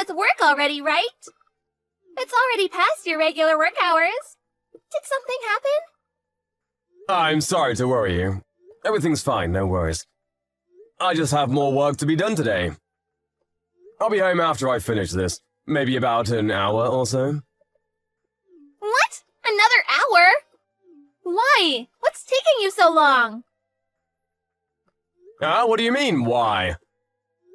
with work already, right? It's already past your regular work hours. Did something happen? I'm sorry to worry you. Everything's fine, no worries. I just have more work to be done today. I'll be home after I finish this. Maybe about an hour or so. What? Another hour? Why? What's taking you so long? What do you mean, why?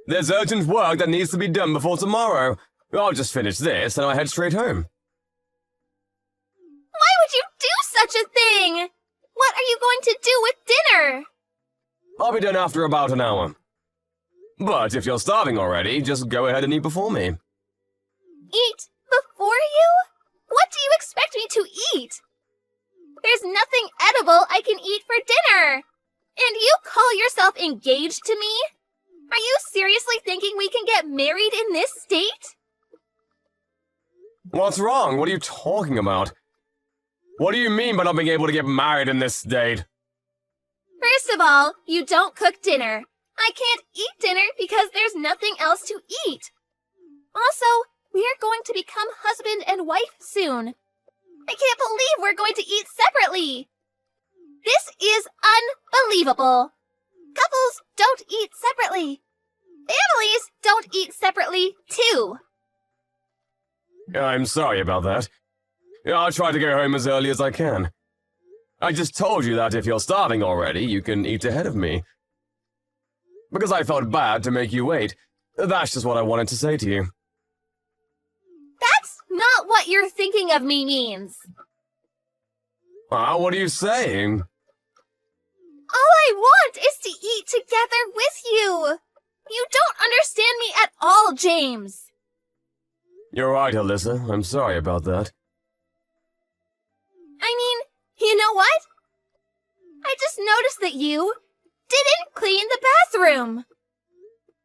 There's urgent work that needs to be done before tomorrow. I'll just finish this and I'll head straight home. Why would you do such a thing? What are you going to do with dinner? I'll be done after about an hour. But if you're starving already, just go ahead and eat before me. Eat before you? What do you expect me to eat? There's nothing edible I can eat for dinner. And you call yourself engaged to me? Are you seriously thinking we can get married in this state? What's wrong? What are you talking about? What do you mean by not being able to get married in this state? First of all, you don't cook dinner. I can't eat dinner because there's nothing else to eat. Also, we are going to become husband and wife soon. I can't believe we're going to eat separately. This is unbelievable. Couples don't eat separately. Families don't eat separately, too. I'm sorry about that. I'll try to go home as early as I can. I just told you that if you're starving already, you can eat ahead of me. Because I felt bad to make you wait. That's just what I wanted to say to you. That's not what you're thinking of me means. What are you saying? All I want is to eat together with you. You don't understand me at all, James. You're right, Alyssa. I'm sorry about that. I mean, you know what? I just noticed that you didn't clean the bathroom.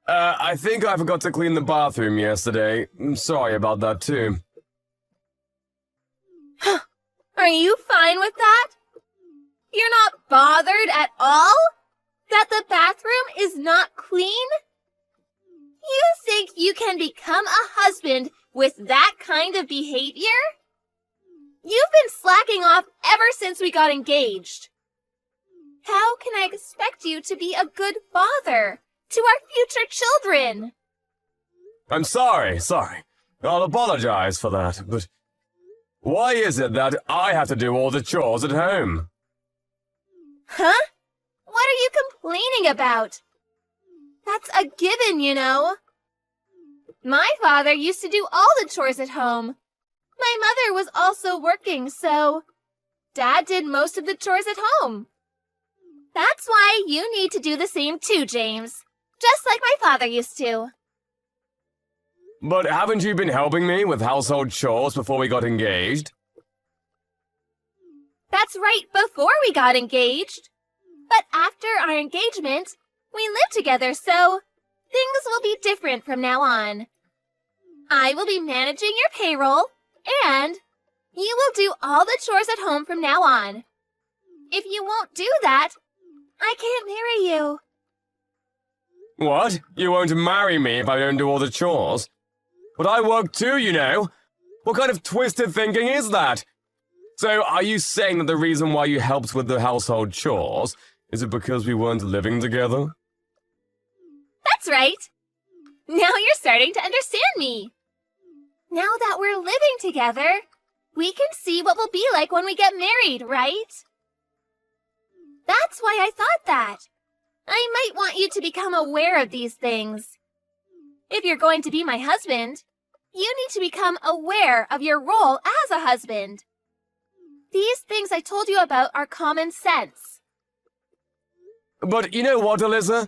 I think I forgot to clean the bathroom yesterday. I'm sorry about that, too. Are you fine with that? You're not bothered at all? That the bathroom is not clean? You think you can become a husband with that kind of behavior? You've been slacking off ever since we got engaged. How can I expect you to be a good father to our future children? I'm sorry. I'll apologize for that, but why is it that I have to do all the chores at home? Huh? What are you complaining about? That's a given, you know. My father used to do all the chores at home. My mother was also working, so Dad did most of the chores at home. That's why you need to do the same too, James. Just like my father used to. But haven't you been helping me with household chores before we got engaged? That's right, before we got engaged. But after our engagement, we live together, so things will be different from now on. I will be managing your payroll, and you will do all the chores at home from now on. If you won't do that, I can't marry you. What? You won't marry me if I don't do all the chores? But I work too, you know. What kind of twisted thinking is that? So, are you saying that the reason why you helped with the household chores is it because we weren't living together? That's right. Now you're starting to understand me. Now that we're living together, we can see what we'll be like when we get married, right? That's why I thought that. I might want you to become aware of these things. If you're going to be my husband, you need to become aware of your role as a husband. These things I told you about are common sense. But you know what, Alyssa?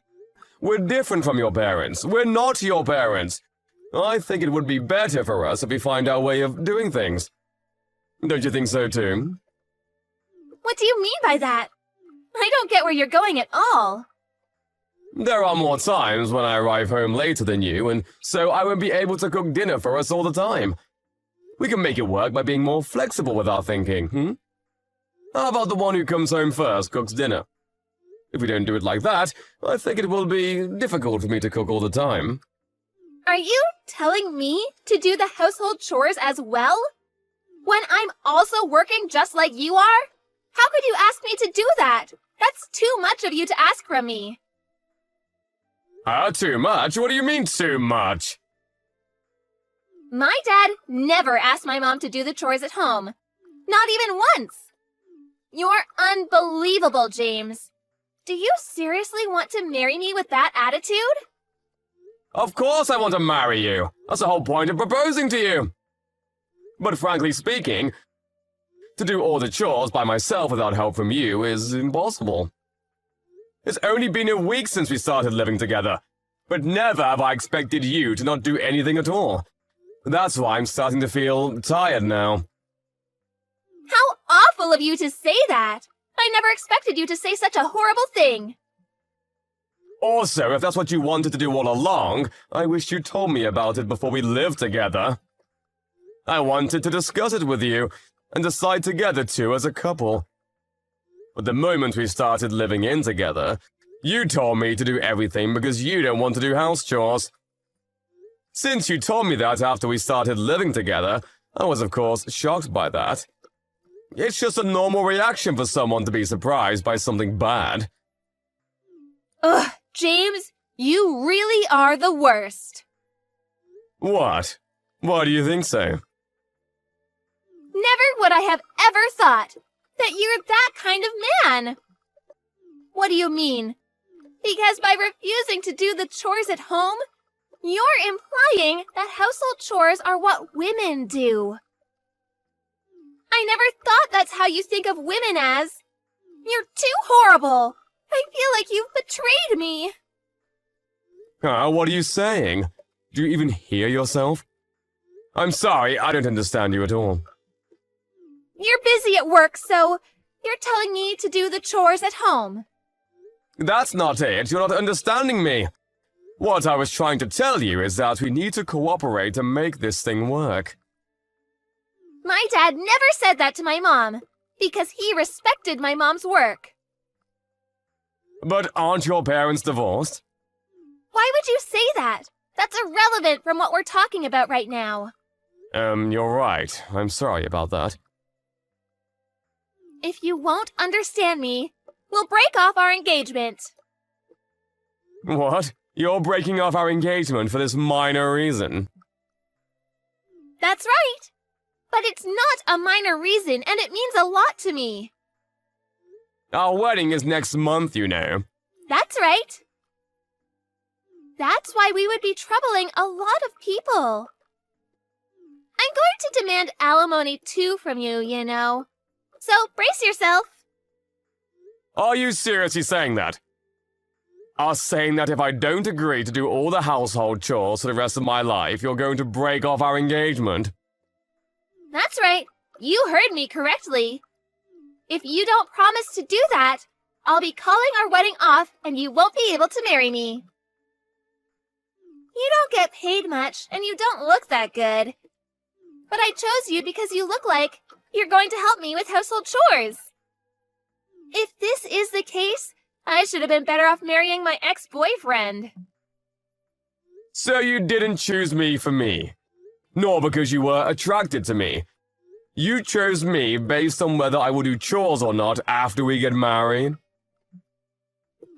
We're different from your parents. We're not your parents. I think it would be better for us if we find our way of doing things. Don't you think so, too? What do you mean by that? I don't get where you're going at all. There are more times when I arrive home later than you, and so I won't be able to cook dinner for us all the time. We can make it work by being more flexible with our thinking, How about the one who comes home first cooks dinner? If we don't do it like that, I think it will be difficult for me to cook all the time. Are you telling me to do the household chores as well? When I'm also working just like you are? How could you ask me to do that? That's too much of you to ask from me. Too much? What do you mean, too much? My dad never asked my mom to do the chores at home. Not even once. You're unbelievable, James. Do you seriously want to marry me with that attitude? Of course I want to marry you. That's the whole point of proposing to you. But frankly speaking, to do all the chores by myself without help from you is impossible. It's only been a week since we started living together, but never have I expected you to not do anything at all. That's why I'm starting to feel tired now. How awful of you to say that! I never expected you to say such a horrible thing. Also, if that's what you wanted to do all along, I wish you told me about it before we lived together. I wanted to discuss it with you and decide together too as a couple. But the moment we started living in together, you told me to do everything because you don't want to do house chores. Since you told me that after we started living together, I was of course shocked by that. It's just a normal reaction for someone to be surprised by something bad. Ugh, James, you really are the worst. What? Why do you think so? Never would I have ever thought that you're that kind of man. What do you mean? Because by refusing to do the chores at home, you're implying that household chores are what women do. I never thought that's how you think of women as. You're too horrible. I feel like you've betrayed me. What are you saying? Do you even hear yourself? I'm sorry, I don't understand you at all. You're busy at work, so you're telling me to do the chores at home. That's not it. You're not understanding me. What I was trying to tell you is that we need to cooperate to make this thing work. My dad never said that to my mom, because he respected my mom's work. But aren't your parents divorced? Why would you say that? That's irrelevant from what we're talking about right now. You're right. I'm sorry about that. If you won't understand me, we'll break off our engagement. What? You're breaking off our engagement for this minor reason? That's right. But it's not a minor reason, and it means a lot to me. Our wedding is next month, you know. That's right. That's why we would be troubling a lot of people. I'm going to demand alimony too from you, you know. So brace yourself. Are you seriously saying that? Are saying that if I don't agree to do all the household chores for the rest of my life, you're going to break off our engagement? That's right. You heard me correctly. If you don't promise to do that, I'll be calling our wedding off and you won't be able to marry me. You don't get paid much and you don't look that good. But I chose you because you look like you're going to help me with household chores. If this is the case, I should have been better off marrying my ex-boyfriend. So you didn't choose me for me, nor because you were attracted to me. You chose me based on whether I will do chores or not after we get married.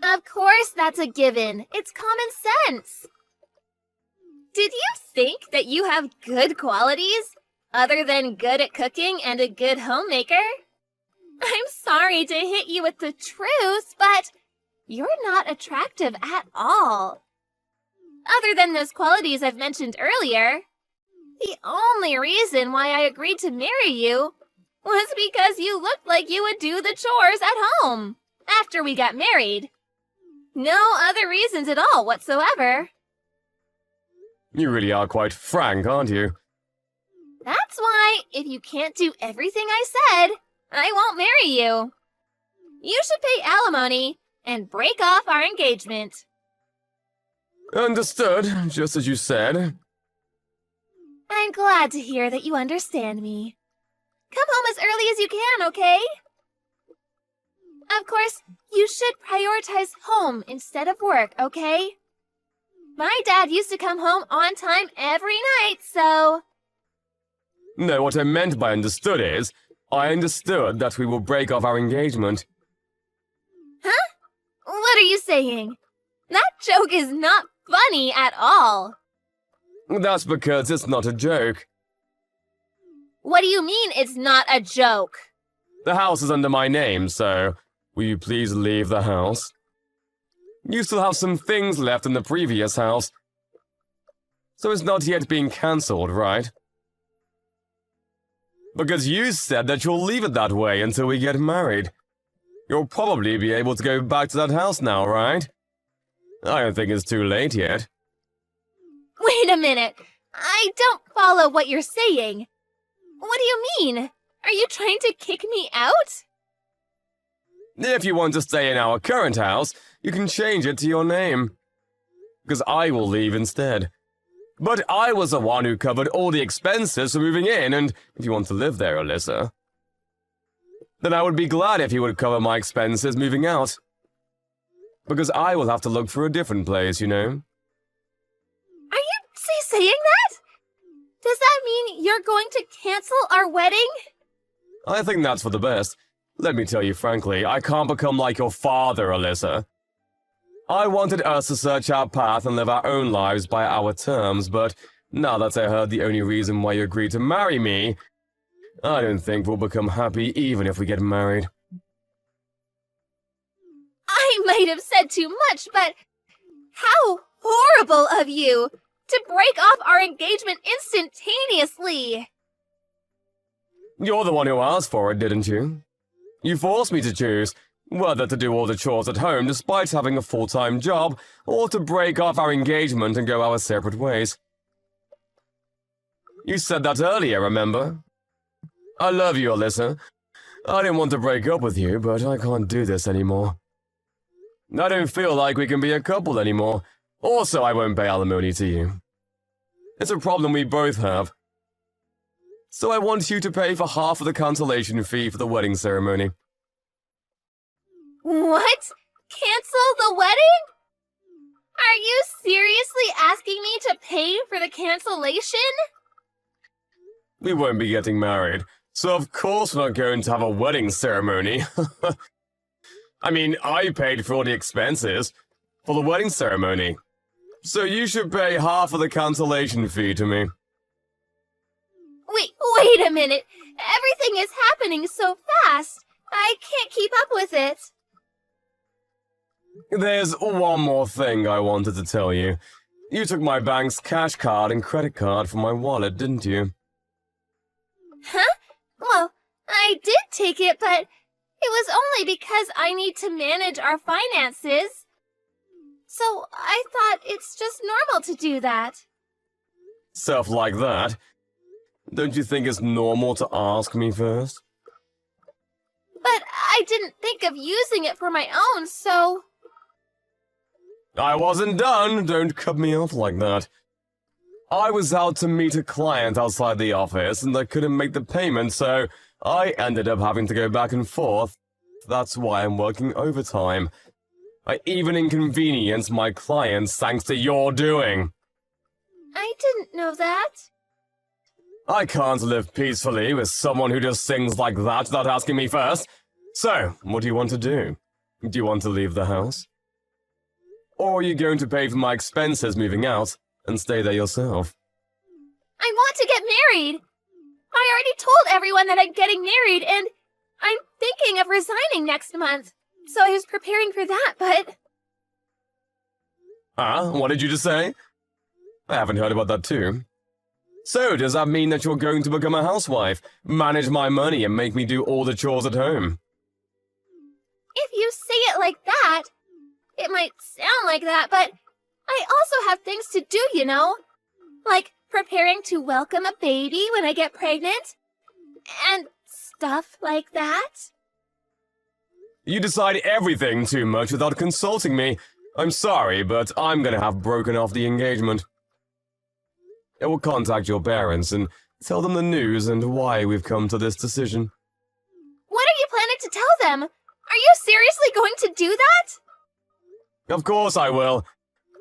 Of course that's a given. It's common sense. Did you think that you have good qualities, other than good at cooking and a good homemaker? I'm sorry to hit you with the truth, but you're not attractive at all. Other than those qualities I've mentioned earlier. The only reason why I agreed to marry you was because you looked like you would do the chores at home after we got married. No other reasons at all whatsoever. You really are quite frank, aren't you? That's why, if you can't do everything I said, I won't marry you. You should pay alimony and break off our engagement. Understood, just as you said. I'm glad to hear that you understand me. Come home as early as you can, okay? Of course, you should prioritize home instead of work, okay? My dad used to come home on time every night, so... No, what I meant by understood is, I understood that we will break off our engagement. Huh? What are you saying? That joke is not funny at all. That's because it's not a joke. What do you mean it's not a joke? The house is under my name, so will you please leave the house? You still have some things left in the previous house, so it's not yet being cancelled, right? Because you said that you'll leave it that way until we get married. You'll probably be able to go back to that house now, right? I don't think it's too late yet. Wait a minute. I don't follow what you're saying. What do you mean? Are you trying to kick me out? If you want to stay in our current house, you can change it to your name. Because I will leave instead. But I was the one who covered all the expenses for moving in, and if you want to live there, Alyssa, then I would be glad if you would cover my expenses moving out. Because I will have to look for a different place, you know. Are you saying that? Does that mean you're going to cancel our wedding? I think that's for the best. Let me tell you frankly, I can't become like your father, Alyssa. I wanted us to search our path and live our own lives by our terms, but now that I heard the only reason why you agreed to marry me, I don't think we'll become happy even if we get married. I might have said too much, but how horrible of you to break off our engagement instantaneously! You're the one who asked for it, didn't you? You forced me to choose whether to do all the chores at home despite having a full-time job, or to break off our engagement and go our separate ways. You said that earlier, remember? I love you, Alyssa. I didn't want to break up with you, but I can't do this anymore. I don't feel like we can be a couple anymore. Also, I won't pay alimony to you. It's a problem we both have. So I want you to pay for half of the cancellation fee for the wedding ceremony. What? Cancel the wedding? Are you seriously asking me to pay for the cancellation? We won't be getting married, so of course we're not going to have a wedding ceremony. I mean, I paid for all the expenses for the wedding ceremony. So you should pay half of the cancellation fee to me. Wait a minute. Everything is happening so fast. I can't keep up with it. There's one more thing I wanted to tell you. You took my bank's cash card and credit card from my wallet, didn't you? Huh? Well, I did take it, but it was only because I need to manage our finances. So I thought it's just normal to do that. Stuff like that? Don't you think it's normal to ask me first? But I didn't think of using it for my own, so... I wasn't done. Don't cut me off like that. I was out to meet a client outside the office and I couldn't make the payment, so I ended up having to go back and forth. That's why I'm working overtime. I even inconvenienced my clients thanks to your doing. I didn't know that. I can't live peacefully with someone who does things like that without asking me first. So, what do you want to do? Do you want to leave the house? Or are you going to pay for my expenses moving out and stay there yourself? I want to get married. I already told everyone that I'm getting married, and I'm thinking of resigning next month. So I was preparing for that, but... What did you just say? I haven't heard about that too. So, does that mean that you're going to become a housewife, manage my money, and make me do all the chores at home? If you say it like that, it might sound like that, but I also have things to do, you know? Like preparing to welcome a baby when I get pregnant, and stuff like that. You decide everything too much without consulting me. I'm sorry, but I'm gonna have broken off the engagement. I will contact your parents and tell them the news and why we've come to this decision. What are you planning to tell them? Are you seriously going to do that? Of course I will.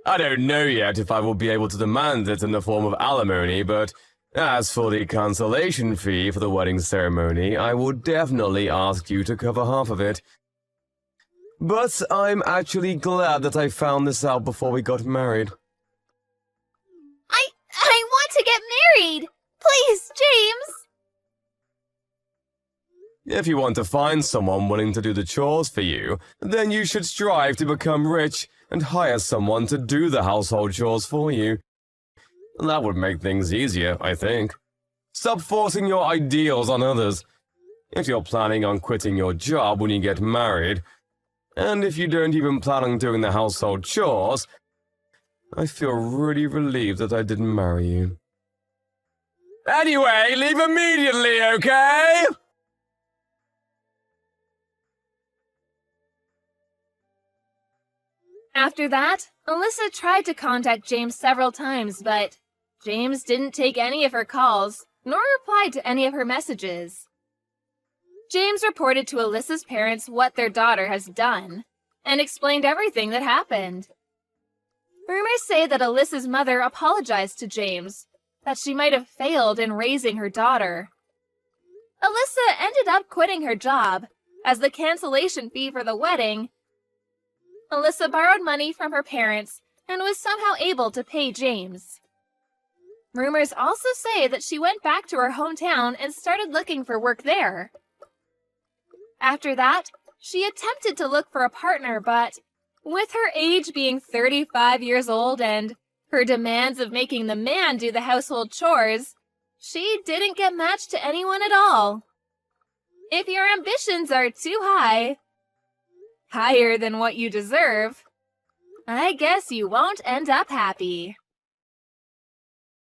I don't know yet if I will be able to demand it in the form of alimony, but as for the cancellation fee for the wedding ceremony, I will definitely ask you to cover half of it. But I'm actually glad that I found this out before we got married. I want to get married! Please, James! If you want to find someone willing to do the chores for you, then you should strive to become rich and hire someone to do the household chores for you. That would make things easier, I think. Stop forcing your ideals on others. If you're planning on quitting your job when you get married, and if you don't even plan on doing the household chores, I feel really relieved that I didn't marry you. Anyway, leave immediately, okay? After that, Alyssa tried to contact James several times, but James didn't take any of her calls, nor replied to any of her messages. James reported to Alyssa's parents what their daughter has done, and explained everything that happened. Rumors say that Alyssa's mother apologized to James, that she might have failed in raising her daughter. Alyssa ended up quitting her job, as the cancellation fee for the wedding. Alyssa borrowed money from her parents and was somehow able to pay James. Rumors also say that she went back to her hometown and started looking for work there. After that, she attempted to look for a partner, but with her age being 35 years old and her demands of making the man do the household chores, she didn't get matched to anyone at all. If your ambitions are too high, higher than what you deserve, I guess you won't end up happy.